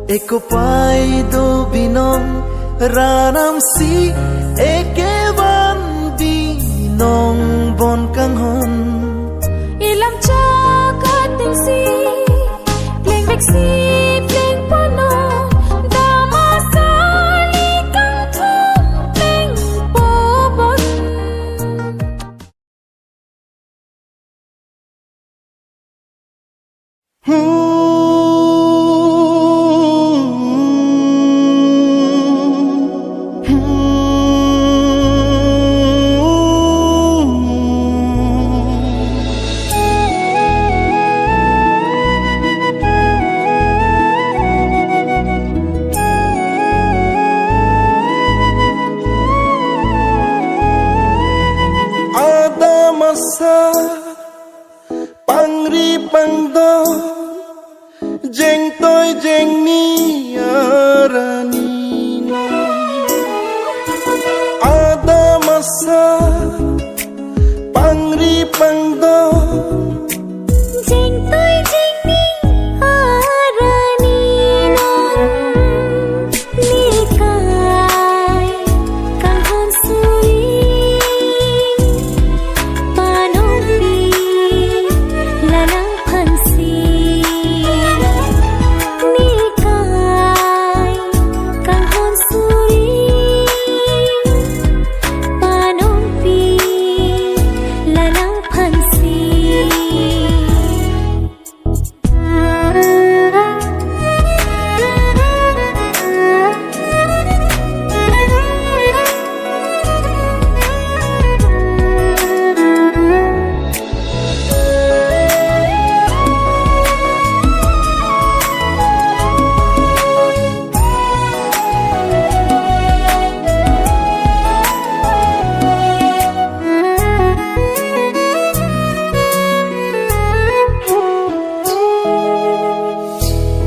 Eko pai do binong ranam si ekewan binong bon kang hon ilam cha ka tim si pleng bek si pleng pono dama sali kang thong pleng po bon pangri pangdo jeng toy jeng ni arani ada masa pangri pangdo jeng toy jeng ni arani nikai kang hon suri panopi lanang phansi nikai kang hon suri panopi lanang phansi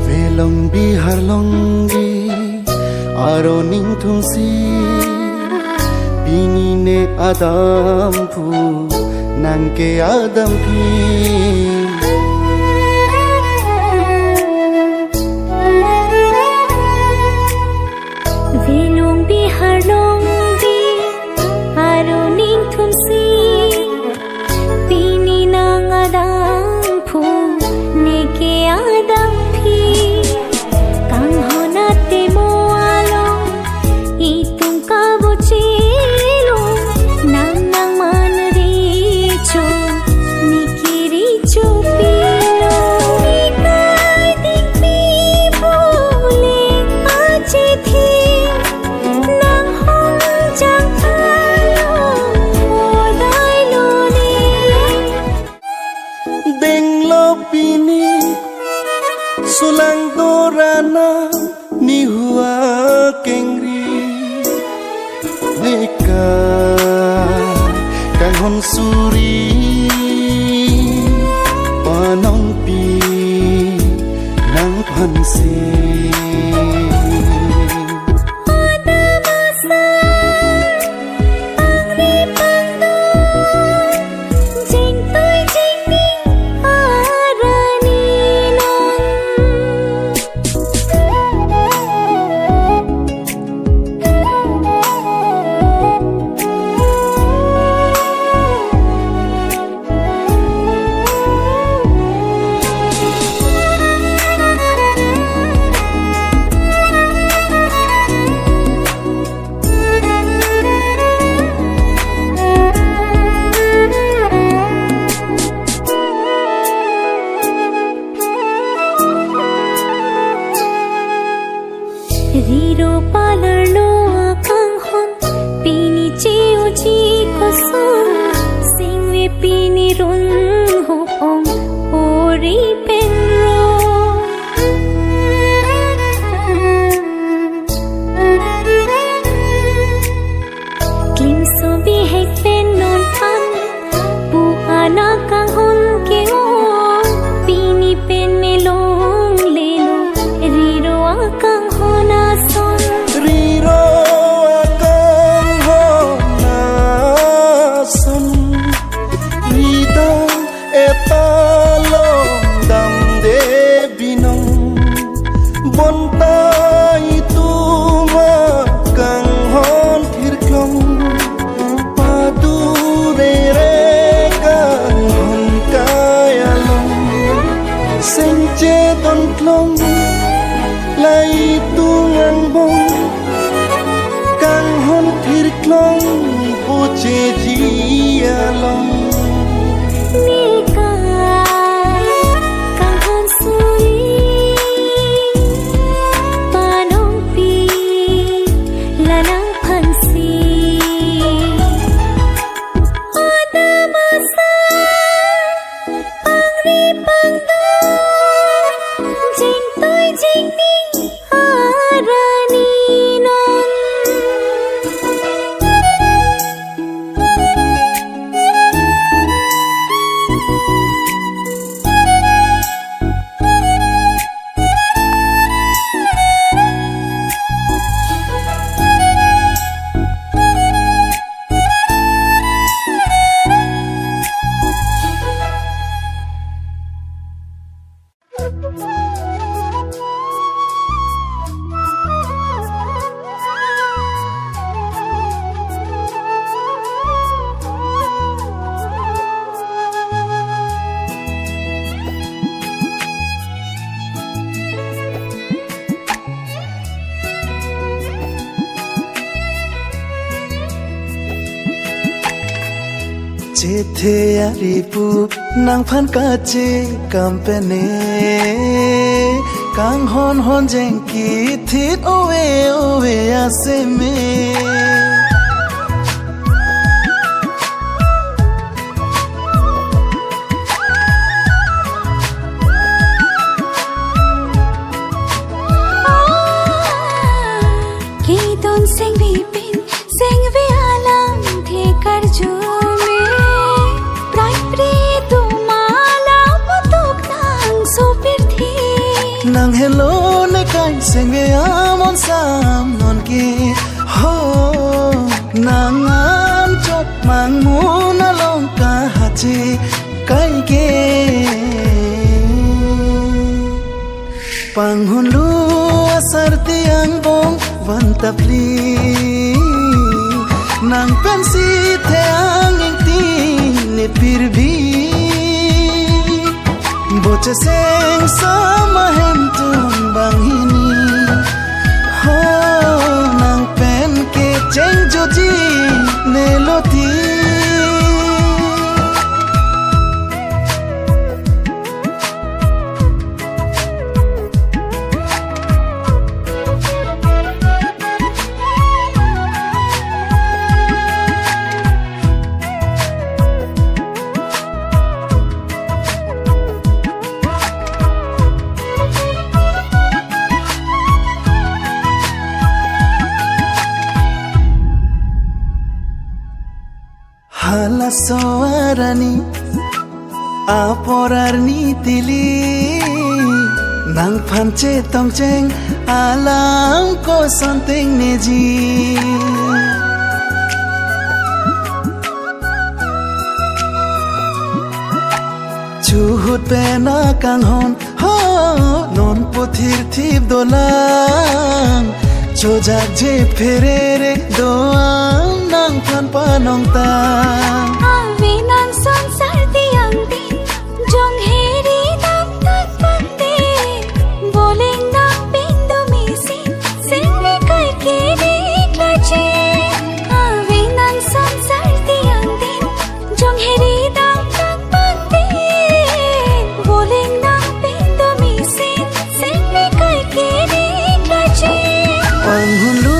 velong bihar longgi aro ning thungsi bini ne adam phu nangke adam phi Velong bihar longgi aro ning thumsi pini nang adam phu neke adam phi kang honate mo along itung kabuchilo nang nang man ri cho nikiri cho pilo nikai ding pi bole ache thi nang hong jang alo dai lo ni deng lo bini sulang dorana ni hua kengri neka kang hon suri panong pi nang phansi ada masa pangri pangdo jeng toy jeng ning arani non Cete aripu nang phan kache kampene Kang hon hon jengki thit owe owe aseme Kidon sing bipin sing vi alam the karju me prai pri tu mala mutuk nang supir thi Nang hello ne kai senge amon sam non ki ho Nang am chok mang mu na long ka hachi kai ke Panghon lu asar tiang bong vantapli Nang pensi the angin ti ne pirbi Boche seng sama hem tum bang hini Ho nang pen ke cheng joji ne loti Hala soarani aporarni tili Nang phanche tongcheng alam ko santeng neji Chuhut pena kang hon ho non pothir thip dolang Chojak je ferere doang nang phan panong ta Avi nang sansar tiang tin jong heri nang tak pande boling nang pindu misin sing vi kai ke niklache Avi nang sansar tiang tin jong heri nang tak pande boling nang pindu misin sing vi kai ke niklache Panghon lu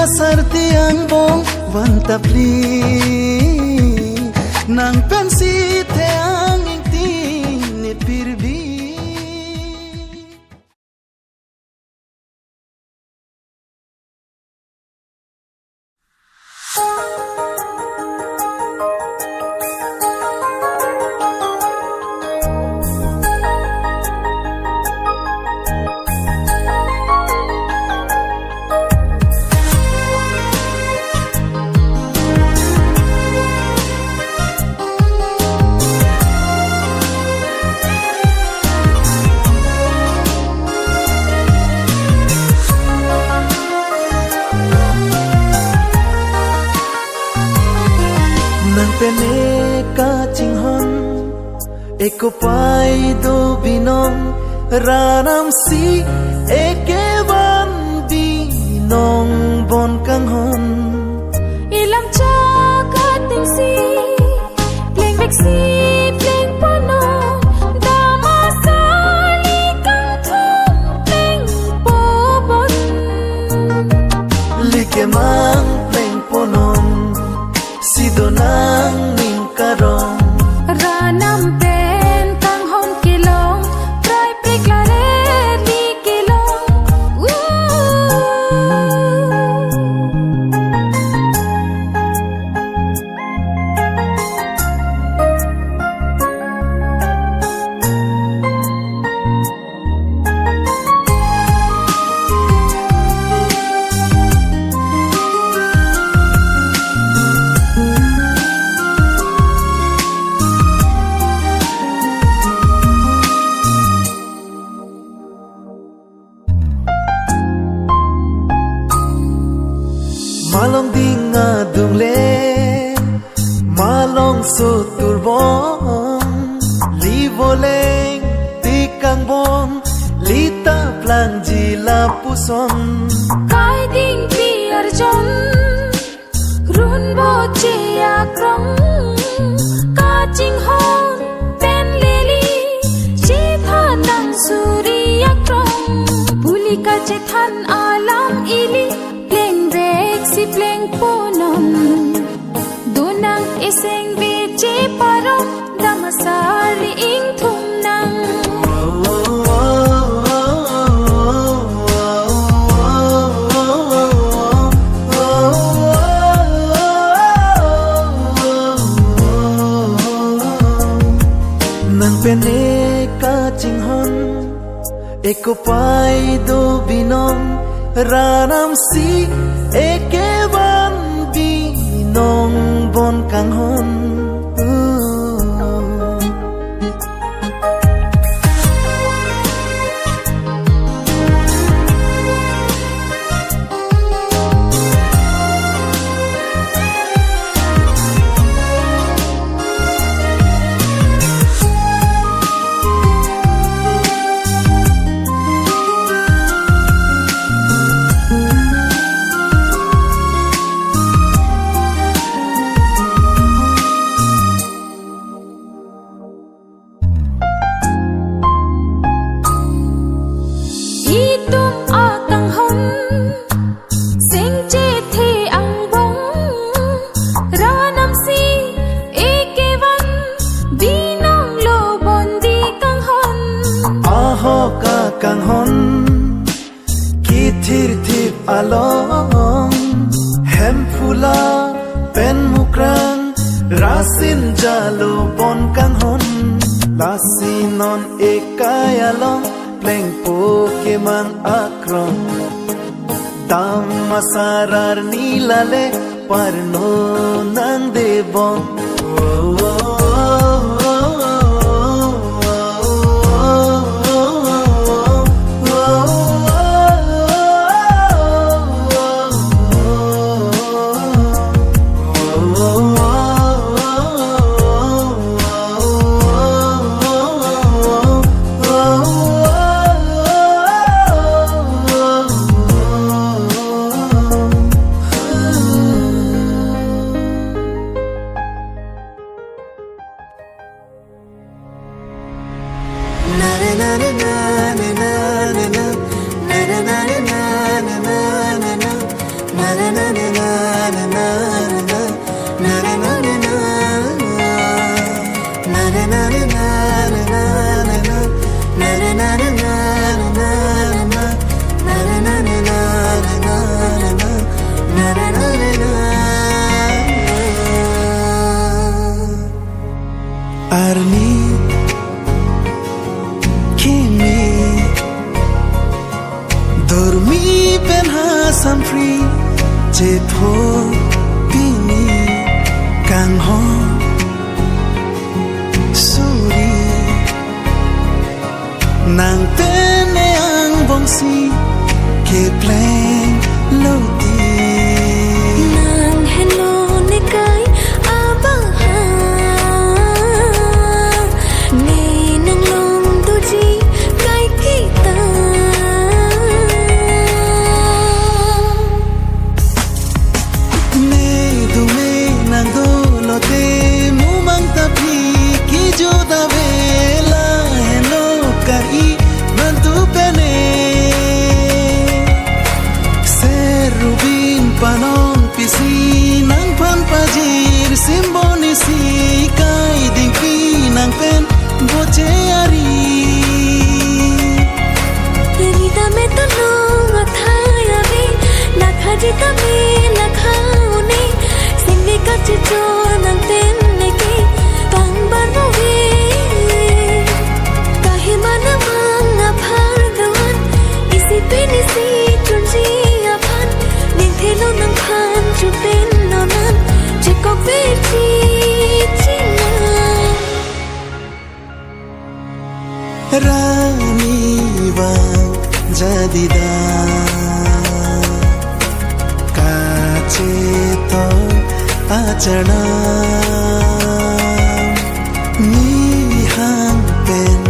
asar tiang bong vantapli Nang pensi the angin ti ne pirbi Pene ka chinghon eko pai do binong ranam si ekevan binong bon kanghon Ilam chakating si Pling viksi pling pano Dama sali kang thong pling pobon Like mang pling ponon Sidonang ning karong Ranam pen kang hon kilong Prai priklare li kilong Malong dinga dungle Malong suturbong Livoleng tikang bong Lita plang jila puson Kai ding pi arjon Run bo che akrong จิงฮอนเป็นลิลีชีพานังสุริยกรมบุลิกาเจทันอาลัมอิลีเพลงเรกสิเพลงปูนมดูนังเอเซงเวเจปารมดามาสาลีอิงทุมนังเป็นเอกาจิงฮอนเอกไปดูบินอมรานำสีเอกวันบินองบนกังฮอนกังฮอนคิดทิพอารมณ์แฮมฟูลาเป็นมุกรังราสินจาโลบนกังฮอนลาสินอนเอกายาลองเพลงโปเกมังอักรองตามมาสารารนีลาเลปารโนนังเดบอนArni Kimi Dormi ben Hassan free Jetho Pini Kang Ho Suri Nang Tene Ang Bongsi Ke Plang Lodi Nang Hello Nikai Panon pisi nang pan pajir simboni si kai ding pi nang pen boche ari Teni ta me to no athaya vi na khaji ta me na khauni singi ka chicho nang ten ne ki tang ban no vi kahi man mang a phar dawan isi pe ni si chunji a phan Hello nang khan chu pen no nan che ko ve chi chi na Rani va jadida kache to achana ni hang pen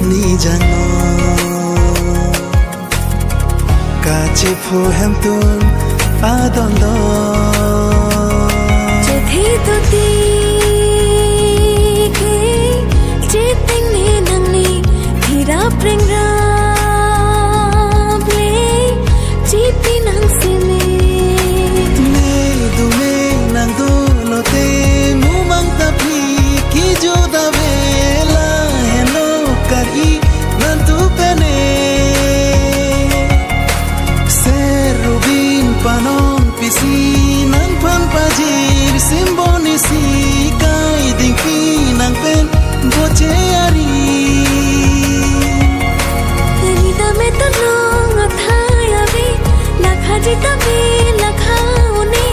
ni jano kache pho hem tun Adondo Jethi to ti jir simboni si kai ding pi nang pen boche ari tani dame tanong athai abi lakha jita bi lakha uni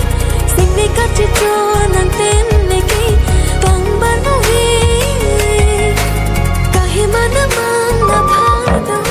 singve ka chitro nang ten neki pang banawi kahe manamang na bhadon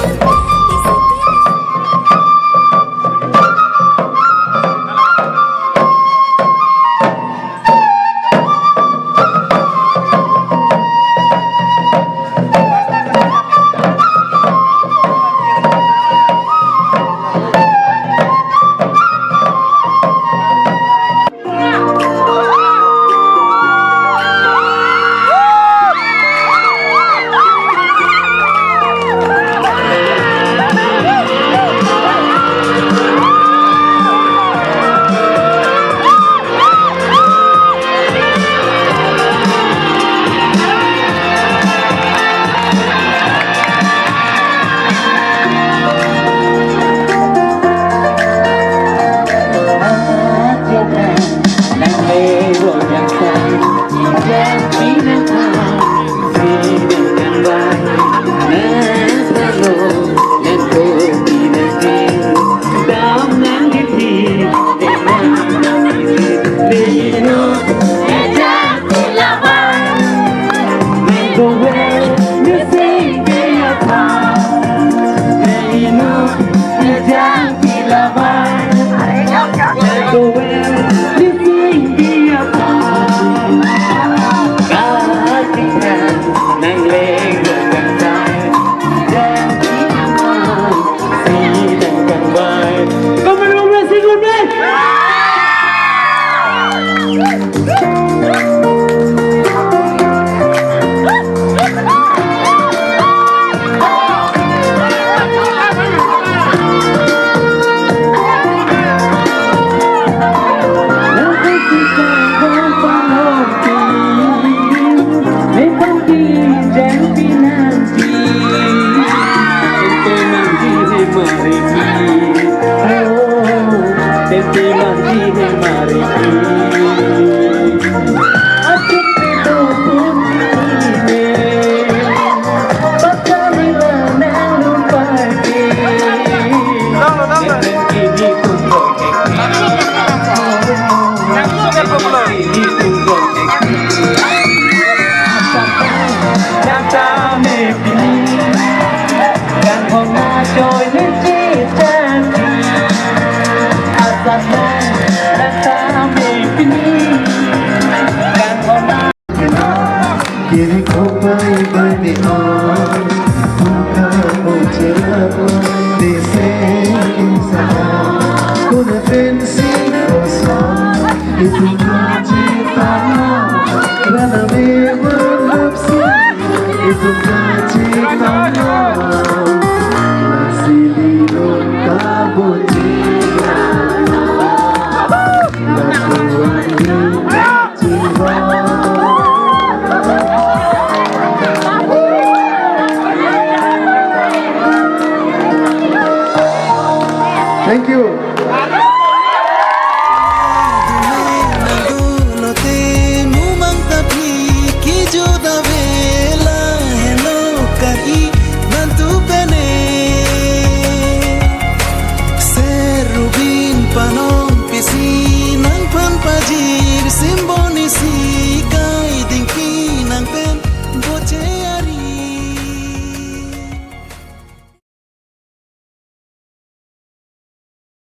It's